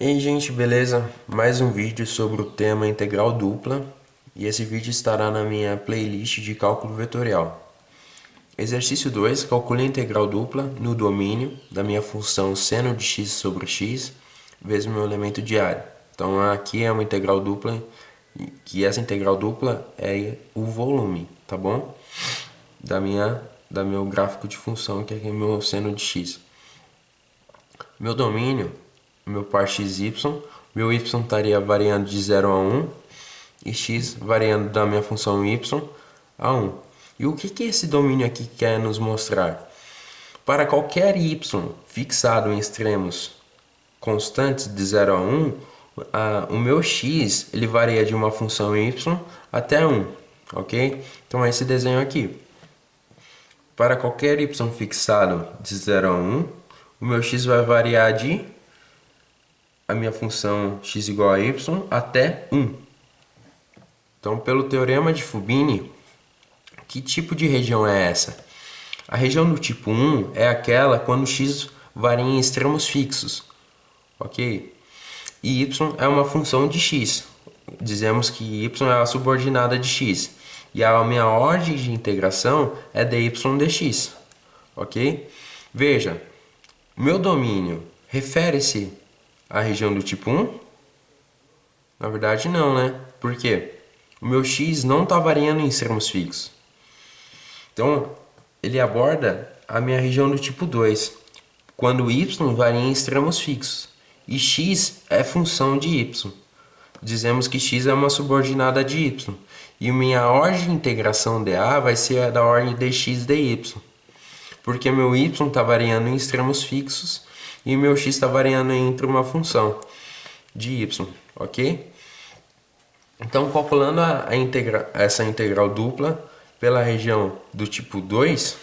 E aí, gente, beleza? Mais um vídeo sobre o tema integral dupla, e esse vídeo estará na minha playlist de cálculo vetorial. Exercício 2, calcule a integral dupla no domínio da minha função seno de x sobre x vezes o meu elemento diário. Então aqui é uma integral dupla, que essa integral dupla é o volume, tá bom? Da meu gráfico de função, que é aqui meu seno de x. Meu domínio, meu par xy, meu y estaria variando de 0 a 1 e x variando da minha função y a 1. E o que esse domínio aqui quer nos mostrar? Para qualquer y fixado em extremos constantes de 0 a 1, o meu x ele varia de uma função y até 1, ok? Então é esse desenho aqui. Para qualquer y fixado de 0 a 1, o meu x vai variar de a minha função x igual a y até 1. Então, pelo teorema de Fubini, que tipo de região é essa? A região do tipo 1 é aquela quando x varia em extremos fixos, ok? E y é uma função de x. Dizemos que y é a subordinada de x. E a minha ordem de integração é dy dx, ok? Veja, meu domínio refere-se à região do tipo 1? Na verdade não, né? Por quê? O meu x não está variando em extremos fixos. Então, ele aborda a minha região do tipo 2, quando y varia em extremos fixos. E x é função de y. Dizemos que x é uma subordinada de y. E minha ordem de integração dA vai ser a da ordem dx dy. Porque meu y está variando em extremos fixos e meu x está variando entre uma função de y, ok? Então, calculando essa integral dupla pela região do tipo 2,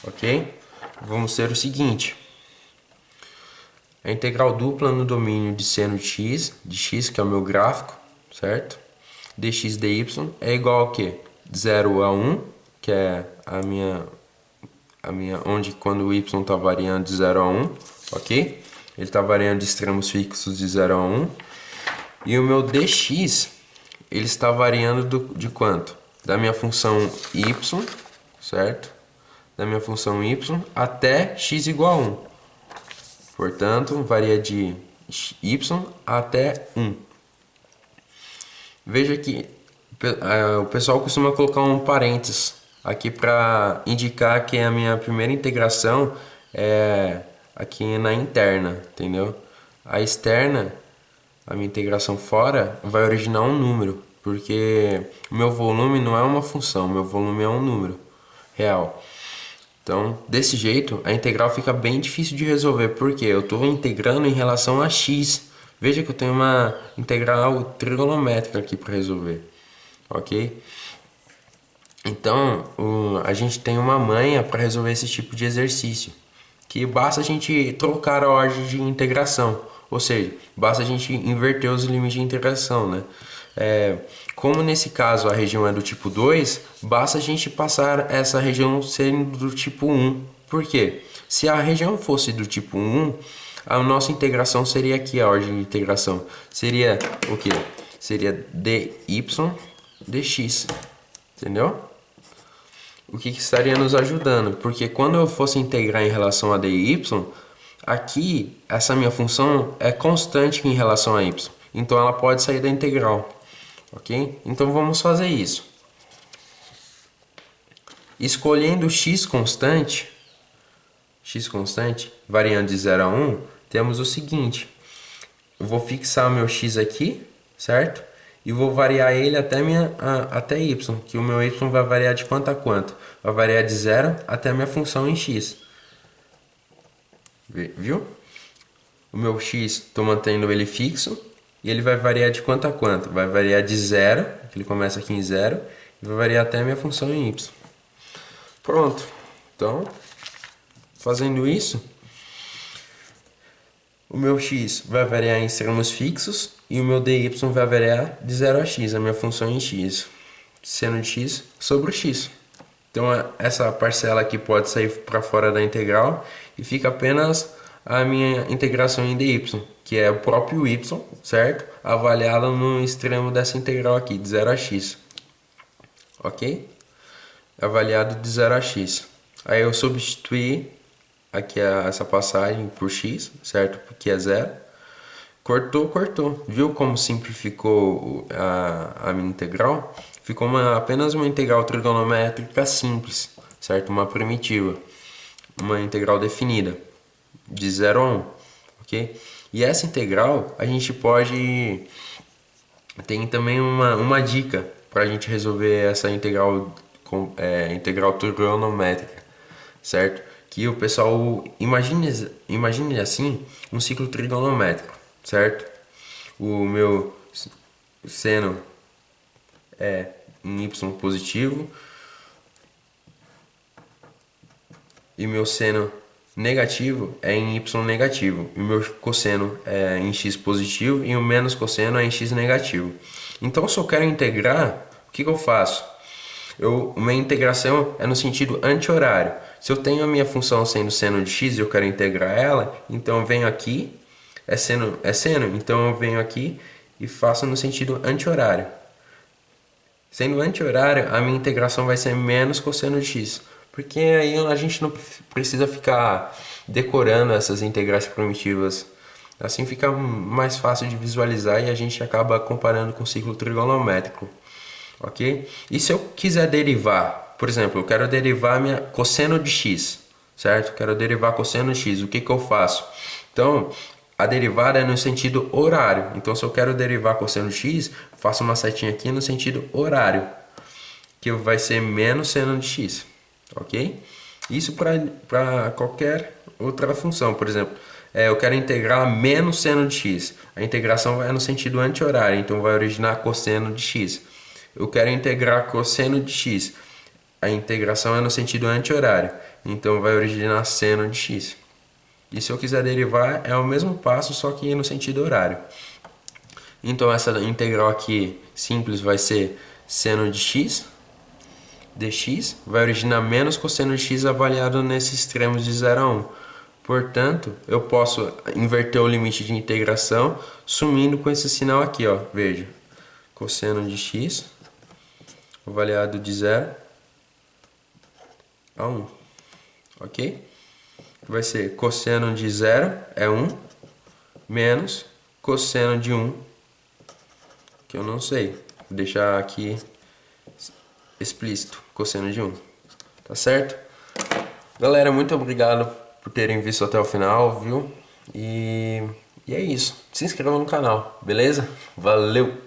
ok? Vamos ter o seguinte. A integral dupla no domínio de seno de x que é o meu gráfico, certo? Dx dy é igual ao quê? 0 a 1, que é a minha onde quando o y está variando de 0 a 1, ok? Ele está variando de extremos fixos de 0 a 1. E o meu dx, ele está variando de quanto? Da minha função y, certo? Da minha função y até x igual a 1. Portanto, varia de y até 1. Veja que o pessoal costuma colocar um parênteses aqui para indicar que a minha primeira integração é aqui na interna, entendeu? A externa, a minha integração fora, vai originar um número, porque o meu volume não é uma função, meu volume é um número real. Então, desse jeito, a integral fica bem difícil de resolver, porque eu estou integrando em relação a x. Veja que eu tenho uma integral trigonométrica aqui para resolver, ok? Então, a gente tem uma manha para resolver esse tipo de exercício, que basta a gente trocar a ordem de integração, ou seja, basta a gente inverter os limites de integração, né? Como nesse caso a região é do tipo 2, basta a gente passar essa região sendo do tipo 1. Por quê? Se a região fosse do tipo 1, a nossa integração seria aqui, a ordem de integração. Seria o quê? Seria dy dx. Entendeu? O que estaria nos ajudando? Porque quando eu fosse integrar em relação a dy, aqui essa minha função é constante em relação a y. Então ela pode sair da integral. Ok? Então vamos fazer isso. Escolhendo x constante, variando de 0 a 1, temos o seguinte. Eu vou fixar meu x aqui, certo? E vou variar ele até y, que o meu y vai variar de quanto a quanto? Vai variar de 0 até a minha função em x. Viu? O meu x, estou mantendo ele fixo. E ele vai variar de quanto a quanto? Vai variar de 0, que ele começa aqui em 0, e vai variar até a minha função em y. Pronto. Então, fazendo isso, o meu x vai variar em extremos fixos e o meu dy vai variar de 0 a x, a minha função em x. Seno de x sobre o x. Então, essa parcela aqui pode sair para fora da integral e fica apenas a minha integração em dy, que é o próprio y, certo? Avaliado no extremo dessa integral aqui, de 0 a x. Ok? Avaliado de 0 a x. Aí eu substituí aqui essa passagem por x, certo? Porque é 0. Cortou, cortou. Viu como simplificou a minha integral? Ficou apenas uma integral trigonométrica simples, certo? Uma primitiva. Uma integral definida, de 0 a 1, ok? E essa integral, a gente pode... Tem também uma dica para a gente resolver essa integral, integral trigonométrica, certo? Que o pessoal imagine assim um ciclo trigonométrico, certo? O meu seno é em y positivo e meu seno negativo é em y negativo, e o meu cosseno é em x positivo e o menos cosseno é em x negativo. Então, se eu quero integrar, o que eu faço? Minha integração é no sentido anti-horário. Se eu tenho a minha função sendo seno de x e eu quero integrar ela, então eu venho aqui, é seno, então eu venho aqui e faço no sentido anti-horário. Sendo anti-horário, a minha integração vai ser menos cosseno de x. Porque aí a gente não precisa ficar decorando essas integrais primitivas. Assim fica mais fácil de visualizar e a gente acaba comparando com o ciclo trigonométrico. Ok? E se eu quiser derivar, por exemplo, eu quero derivar minha cosseno de x, certo? Quero derivar cosseno de x, o que eu faço? Então, a derivada é no sentido horário. Então, se eu quero derivar cosseno de x, faço uma setinha aqui no sentido horário, que vai ser menos seno de x, ok? Isso para qualquer outra função, por exemplo, eu quero integrar menos seno de x. A integração vai no sentido anti-horário, então vai originar cosseno de x. Eu quero integrar cosseno de x. A integração é no sentido anti-horário, então vai originar seno de x. E se eu quiser derivar, é o mesmo passo, só que no sentido horário. Então essa integral aqui simples vai ser seno de x dx, vai originar menos cosseno de x avaliado nesses extremos de 0 a 1. Portanto, eu posso inverter o limite de integração sumindo com esse sinal aqui, ó. Veja, cosseno de x avaliado de 0 a 1, ok? Vai ser cosseno de 0 é 1, menos cosseno de 1, que eu não sei. Vou deixar aqui explícito, cosseno de 1. Tá certo? Galera, muito obrigado por terem visto até o final, viu? E é isso. Se inscreva no canal, beleza? Valeu!